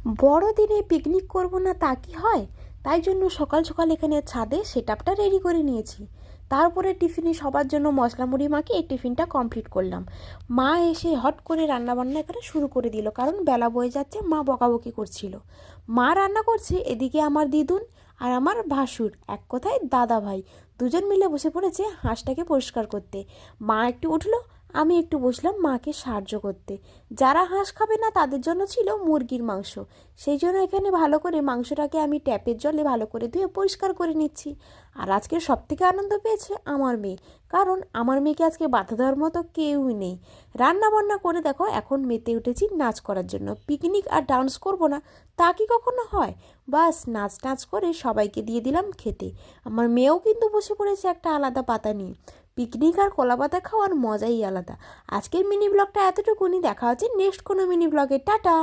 বড়দিনে পিকনিক করব না তা কি হয়? তাই জন্য সকাল সকাল এখানে ছাদে সেটআপটা রেডি করে নিয়েছি। তারপরে টিফিনে সবার জন্য মশলা মুড়ি মাখিয়ে টিফিনটা কমপ্লিট করলাম। মা এসে হট করে রান্নাবান্না এখানে শুরু করে দিল, কারণ বেলা বয়ে যাচ্ছে, মা বকাবকি করছিল। মা রান্না করছে, এদিকে আমার দিদুন আর আমার ভাসুর, এক কথায় দাদা ভাই, দুজন মিলে বসে পড়েছে হাঁসটাকে পরিষ্কার করতে। মা একটু উঠলো, আমি একটু বসলাম মাকে সাহায্য করতে। যারা হাঁস খাবে না তাদের জন্য ছিল মুরগির মাংস। সেই জন্য এখানে ভালো করে মাংসটাকে আমি ট্যাপের জলে ভালো করে ধুয়ে পরিষ্কার করে নিচ্ছি। আর আজকে সবথেকে আনন্দ পেয়েছে আমার মেয়ে, কারণ আমার মেয়েকে আজকে বাধা দেওয়ার মতো কেউই নেই। রান্না বান্না করে দেখো এখন মেতে উঠেছি নাচ করার জন্য। পিকনিক আর ডান্স করব না তা কি কখনো হয়? বাস নাচ টাচ করে সবাইকে দিয়ে দিলাম খেতে। আমার মেয়েও কিন্তু বসে পড়েছে একটা আলাদা পাতা নিয়ে। পিকনিক আর কলা পাতা খাওয়ার মজাই আলাদা। আজকের মিনি ব্লগটা এতটুকুনি, দেখা হচ্ছে নেক্সট কোনো মিনি ব্লগে। টাটা।